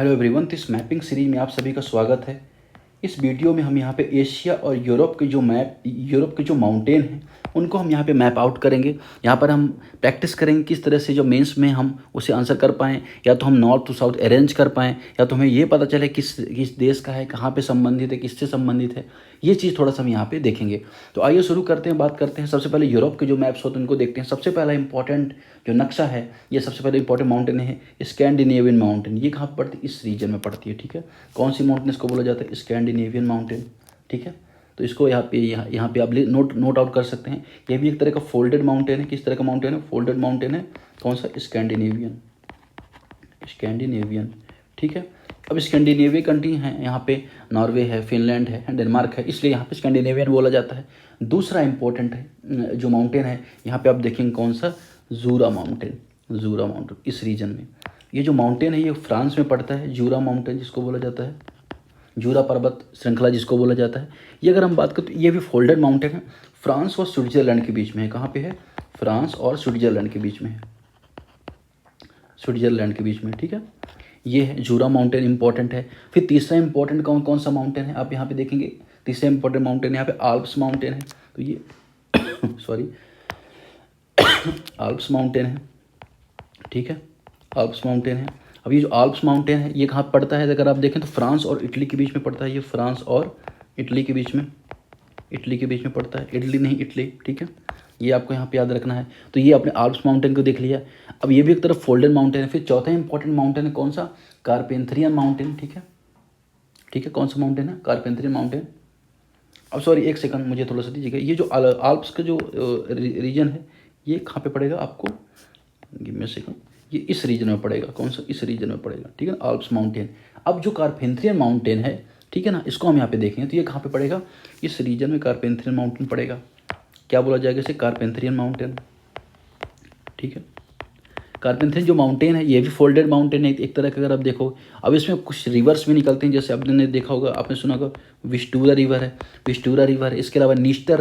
Hello everyone, तो इस mapping series में आप सभी का स्वागत है। इस वीडियो में हम यहाँ पे एशिया और यूरोप के जो माउंटेन हैं उनको हम यहाँ पे मैप आउट करेंगे। यहाँ पर हम प्रैक्टिस करेंगे किस तरह से जो मेंस में हम उसे आंसर कर पाएँ, या तो हम नॉर्थ टू साउथ अरेंज कर पाएँ, या तो हमें ये पता चले किस किस देश का है, कहाँ पे संबंधित है, किससे संबंधित है। ये चीज़ थोड़ा सा हम यहाँ पे देखेंगे। तो आइए शुरू करते हैं, बात करते हैं। सबसे पहले यूरोप के जो मैप्स होते हैं उनको देखते हैं। सबसे पहला इंपॉर्टेंट जो नक्शा है, ये सबसे पहले इंपॉर्टेंट माउंटेन है स्कैंडिनेवियन माउंटेन। ये कहाँ पर पड़ती है? इस रीजन में पड़ती है। ठीक है, कौन सी माउंटेन इसको बोला जाता है? Scandinavian mountain. ठीक है, तो इसको यहाँ पे आप नोट आउट कर सकते हैं। ये भी एक तरह का फोल्डेड माउंटेन है। किस तरह का माउंटेन है? फोल्डेड माउंटेन है। कौन सा? स्कैंडिनेवियन। ठीक है, अब स्कैंडिनेवियन कंट्री हैं, यहाँ पे नॉर्वे है, फिनलैंड है, डेनमार्क है, इसलिए यहाँ पे स्कैंडिनेवियन बोला जाता है। दूसरा इंपॉर्टेंट है जो माउंटेन है, यहाँ पे आप देखेंगे कौन सा? जूरा माउंटेन इस रीजन में। ये जो माउंटेन है ये फ्रांस में पड़ता है। जूरा माउंटेन जिसको बोला जाता है, जूरा पर्वत श्रृंखला जिसको बोला जाता है। ये अगर हम बात करें तो ये भी फोल्डेड माउंटेन है। फ्रांस और स्विट्जरलैंड के बीच में है। कहाँ पे है? फ्रांस और स्विट्जरलैंड के बीच में है। स्विट्जरलैंड के बीच में। ठीक है, ये है जूरा माउंटेन, इंपॉर्टेंट है। फिर तीसरा इंपॉर्टेंट कौन सा माउंटेन है आप यहाँ पे देखेंगे? तीसरा इंपॉर्टेंट माउंटेन यहाँ पे आल्प्स माउंटेन है। तो ये सॉरी आल्प्स माउंटेन है। ठीक है, आल्प्स माउंटेन है। अब ये जो आल्प्स माउंटेन है ये कहाँ पड़ता है? अगर आप देखें तो फ्रांस और इटली के बीच में पड़ता है। ये फ्रांस और इटली के बीच में पड़ता है। इटली नहीं, इटली। ठीक है, ये आपको यहाँ पे याद रखना है। तो ये आपने आल्प्स माउंटेन को देख लिया। अब ये भी एक तरफ फोल्डेड माउंटेन है। फिर चौथा इंपॉर्टेंट माउंटेन है कौन सा? कारपेंथरियन माउंटेन। ठीक है, कौन सा माउंटेन है? कारपेंथरियन माउंटेन। अब सॉरी, एक सेकंड मुझे थोड़ा सा दीजिएगा। ये जो आल्प्स का जो रीजन है ये कहाँ पे पड़ेगा आपको? Give me a second. ये इस रीजन में पड़ेगा। कौन सा? इस रीजन में पड़ेगा। ठीक है, आल्प्स माउंटेन। अब जो कारपेंथरियन माउंटेन है, ठीक है ना, इसको हम यहाँ पे देखेंगे तो ये कहाँ पे पड़ेगा? इस रीजन में कारपेंथरियन माउंटेन पड़ेगा। क्या बोला जाएगा इसे? कारपेंथरियन माउंटेन। ठीक है, कारपेंथरियन जो माउंटेन है ये भी फोल्डेड माउंटेन है एक तरह का। अगर आप देखो, अब इसमें कुछ रिवर्स भी निकलते हैं। जैसे आपने देखा होगा, आपने सुना होगा विस्टूरा रिवर है। इसके अलावा नीस्टर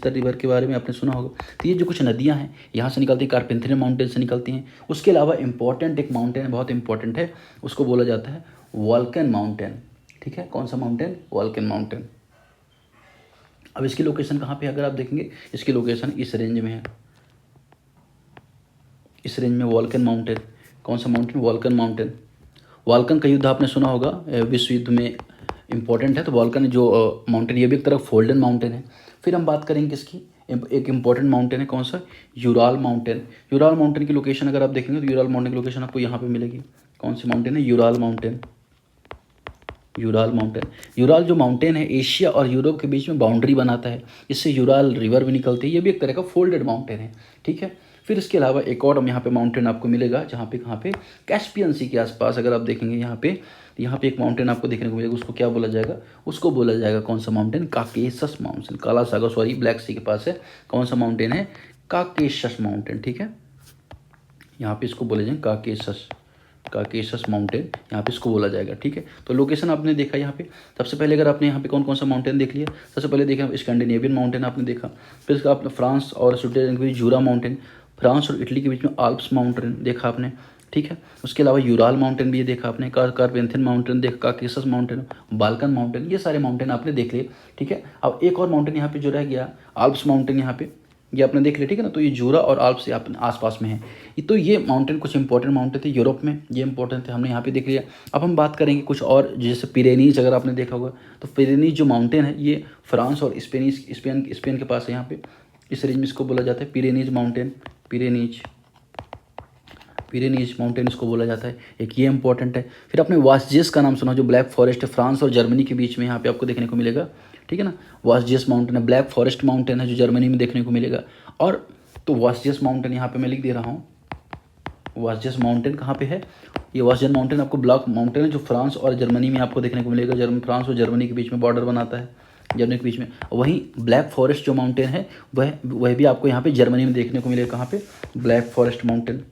रिवर के बारे में आपने सुना होगा। तो ये जो कुछ नदियाँ हैं यहाँ से निकलती हैं, कारपेंथरियन माउंटेन से निकलती हैं। उसके अलावा इंपॉर्टेंट एक माउंटेन है, बहुत इंपॉर्टेंट है, उसको बोला जाता है वॉल्केन माउंटेन। ठीक है, कौन सा माउंटेन? वॉल्केन माउंटेन। अब इसकी लोकेशन कहाँ पे है? अगर आप देखेंगे इसकी लोकेशन इस रेंज में है। इस रेंज में वॉल्केन माउंटेन। कौन सा माउंटेन? वॉल्केन माउंटेन। वॉल्केन का युद्ध आपने सुना होगा, विश्व युद्ध में इंपॉर्टेंट है। तो वॉल्केन जो माउंटेन ये भी एक तरफ फोल्डन माउंटेन है। फिर हम बात करेंगे किसकी? एक इंपॉर्टेंट माउंटेन है। कौन सा? Ural mountain. यूराल माउंटेन की लोकेशन अगर आप देखेंगे तो यूराल माउंटेन की लोकेशन आपको यहाँ पे मिलेगी। कौन सी माउंटेन है? Ural mountain. यूराल जो माउंटेन है एशिया और यूरोप के बीच में बाउंड्री बनाता है। इससे यूराल रिवर भी निकलती है। ये भी एक तरह का फोल्डेड माउंटेन है। ठीक है, फिर इसके अलावा एक और यहाँ पे माउंटेन आपको मिलेगा जहाँ पे कैस्पियन सी के आसपास अगर आप देखेंगे यहाँ पे एक माउंटेन आपको देखने को मिलेगा। उसको क्या बोला जाएगा? उसको बोला जाएगा कौन सा माउंटेन? Caucasus mountain. काला सागर सॉरी ब्लैक सी के पास है। कौन सा माउंटेन है? Caucasus mountain. ठीक है, यहाँ पे इसको बोला जाएगा काकेशस माउंटेन, यहाँ पे इसको बोला जाएगा। ठीक है, तो लोकेशन आपने देखा यहाँ पे। सबसे पहले अगर आपने यहाँ पे कौन सा माउंटेन देख लिया, सबसे पहले देखा स्कैंडिनेवियन माउंटेन आपने देखा। फिर इसका आपने फ्रांस और स्विट्जरलैंड के बीच जूरा माउंटेन, फ्रांस और इटली के बीच में आल्प्स माउंटेन देखा आपने। ठीक है, उसके अलावा यूराल माउंटेन भी ये देखा आपने, कारपेंथियन माउंटेन देखा, काकेशस माउंटेन, बाल्कन माउंटेन, ये सारे माउंटेन आपने देख लिए। ठीक है, अब एक और माउंटेन यहाँ पे जो रह गया, आल्प्स माउंटेन, यहाँ पे ये आपने देख लिया। ठीक है ना, तो ये जूरा और आल्प्स अपने आसपास में है। तो ये माउंटेन कुछ इंपॉर्टेंट माउंटेन थे यूरोप में, ये इंपॉर्टेंट थे, हमने यहाँ पे देख लिया। अब हम बात करेंगे कुछ और, जैसे पिरेनीज अगर आपने देखा होगा तो पिरेनीज जो माउंटेन है ये फ्रांस और स्पेन के पास है। यहाँ पे इस रेंज में इसको बोला जाता है पिरेनीज माउंटेन। पिरेनीज माउंटेन इसको बोला जाता है। एक ये इंपॉर्टेंट है। फिर आपने वास्जेस का नाम सुना, जो ब्लैक फॉरेस्ट है फ्रांस और जर्मनी के बीच में, यहाँ पे आपको देखने को मिलेगा। ठीक है ना, वास्जेस माउंटेन है, ब्लैक फॉरेस्ट माउंटेन है जो जर्मनी में देखने को मिलेगा। और तो वास्जेस माउंटेन यहाँ पे मैं लिख दे रहा हूँ। वास्जेस माउंटेन कहाँ पे है? ये वास्जेस माउंटेन आपको ब्लैक माउंटेन है जो फ्रांस और जर्मनी में आपको देखने को मिलेगा। फ्रांस और जर्मनी के बीच में बॉर्डर बनाता है, जर्मनी के बीच में। वहीं ब्लैक फॉरेस्ट जो माउंटेन है वह भी आपको यहाँ पे जर्मनी में देखने को मिलेगा। कहाँ पे? Black forest mountain.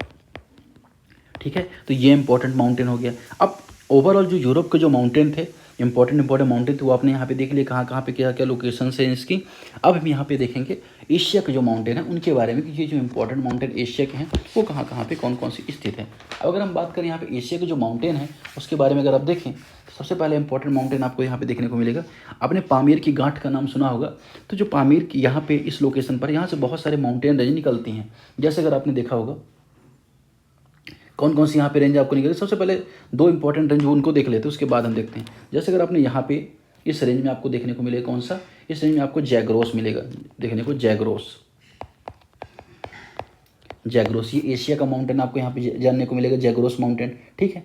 ठीक है, तो ये इंपॉर्टेंट माउंटेन हो गया। अब ओवरऑल जो यूरोप के जो माउंटेन थे, इंपॉर्टेंट माउंटेन थे, वो आपने यहाँ पे देख लिया कहाँ पे क्या क्या लोकेशन है इसकी। अब हम यहाँ पे देखेंगे एशिया के जो माउंटेन है उनके बारे में कि ये जो इंपॉर्टेंट माउंटेन एशिया के हैं वो कहाँ पे कौन कौन सी स्थित है। अब अगर हम बात करें यहाँ पे एशिया के जो माउंटेन है उसके बारे में अगर आप देखें तो सबसे पहले इंपॉर्टेंट माउंटेन आपको यहाँ पे देखने को मिलेगा। आपने पामीर की गांठ का नाम सुना होगा। तो जो पामीर की यहाँ पे इस लोकेशन पर यहाँ से बहुत सारे माउंटेन रेंज निकलती हैं। जैसे अगर आपने देखा होगा कौन कौन सी यहाँ पे रेंज आपको निकले, सबसे पहले दो इंपॉर्टेंट रेंज उनको देख लेते हैं, उसके बाद हम देखते हैं। जैसे अगर आपने यहाँ पे इस रेंज में आपको देखने को मिलेगा कौन सा, इस रेंज में आपको जैग्रोस मिलेगा देखने को, जैग्रोस ये एशिया का माउंटेन आपको यहाँ पे जानने को मिलेगा, जैग्रोस माउंटेन। ठीक है,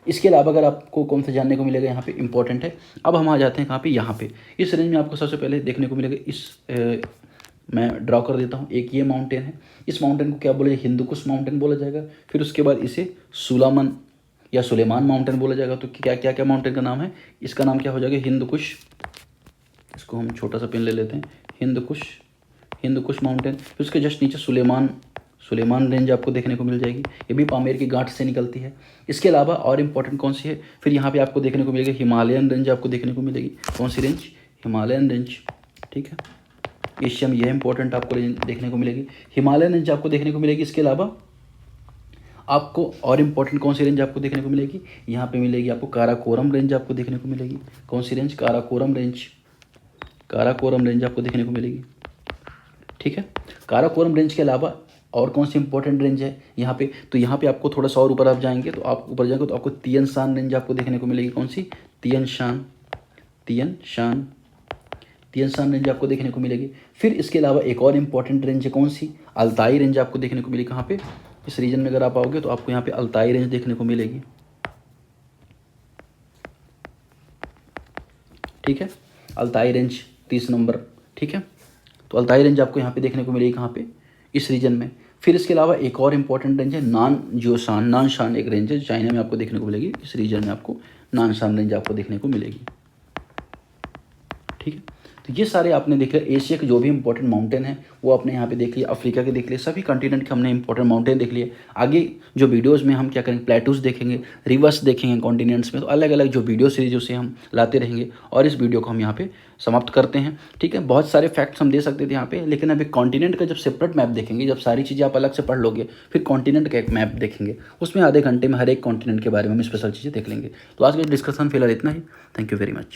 इसके अलावा अगर आपको कौन सा जानने को मिलेगा यहाँ पे इंपॉर्टेंट है। अब हम आ जाते हैं कहाँ पे, यहाँ पे इस रेंज में आपको सबसे पहले देखने को मिलेगा मैं ड्रॉ कर देता हूँ, एक ये माउंटेन है। इस माउंटेन को क्या बोला जाएगा, हिंदुकुश माउंटेन बोला जाएगा। फिर उसके बाद इसे सुलामन या सुलेमान माउंटेन बोला जाएगा। तो क्या क्या क्या माउंटेन का नाम है, इसका नाम क्या हो जाएगा, हिंदुकुश। इसको हम छोटा सा पेन ले लेते हैं, हिंदुकुश माउंटेन। फिर उसके जस्ट नीचे सुलेमान रेंज आपको देखने को मिल जाएगी, ये भी पामीर की गांठ से निकलती है। इसके अलावा और इम्पोर्टेंट कौन सी है, फिर यहाँ पे आपको देखने को मिलेगी हिमालयन रेंज आपको देखने को मिलेगी। कौन सी रेंज, हिमालयन रेंज। ठीक है, एशिया में यह इंपॉर्टेंट आपको रेंज देखने को मिलेगी, हिमालयन रेंज आपको देखने को मिलेगी। इसके अलावा आपको और इम्पोर्टेंट कौन सी रेंज आपको देखने को मिलेगी, यहाँ पे मिलेगी आपको काराकोरम रेंज आपको देखने को मिलेगी। कौन सी रेंज, काराकोरम रेंज आपको देखने को मिलेगी। ठीक है, काराकोरम रेंज के अलावा और कौन सी इंपॉर्टेंट रेंज है यहाँ पे, तो यहाँ पे आपको थोड़ा सा और ऊपर आप जाएंगे तो आप ऊपर जाएंगे तो आपको तियन शान रेंज आपको देखने को मिलेगी। कौन सी, तियन शान रेंज आपको देखने को मिलेगी। फिर इसके अलावा एक और इम्पॉर्टेंट रेंज है, कौन सी, अल्ताई रेंज आपको देखने को मिलेगी। कहाँ पे, इस रीजन में अगर आप आओगे तो आपको यहाँ पे अल्ताई रेंज देखने को मिलेगी। ठीक है, अल्ताई रेंज 30 नंबर। ठीक है, तो अल्ताई रेंज आपको यहाँ पे देखने को मिलेगी, कहाँ पे, इस रीजन में। फिर इसके अलावा एक और इम्पॉर्टेंट रेंज है नानशान एक रेंज है चाइना में आपको देखने को मिलेगी। इस रीजन में आपको नानशान रेंज आपको देखने को मिलेगी। ठीक है, तो ये सारे आपने देख लिया, एशिया के जो भी इंपॉर्टेंट माउंटेन है वो आपने यहाँ पे देख लिया, अफ्रीका के देख लिए, सभी कंटिनेंट के हमने इंपॉर्टेंट माउंटेन देख लिए। आगे जो वीडियोस में हम क्या करेंगे, प्लेटूज देखेंगे, रिवर्स देखेंगे कॉन्टिनेंट्स में। तो अलग अलग जो वीडियो सीरीज उसे हम लाते रहेंगे और इस वीडियो को हम यहाँ पे समाप्त करते हैं। ठीक है, बहुत सारे फैक्ट्स हम दे सकते थे यहाँ पे, लेकिन अभी कॉन्टिनेंट का जब सेपरेट मैप देखेंगे, जब सारी चीज़ें आप अलग से पढ़ लोगे, फिर कॉन्टिनेंट का एक मैप देखेंगे, उसमें आधे घंटे में हर एक कॉन्टिनेंट के बारे में हम स्पेशल चीज़ें देख लेंगे। तो आज का डिस्कशन फिलहाल इतना ही। Thank you very much.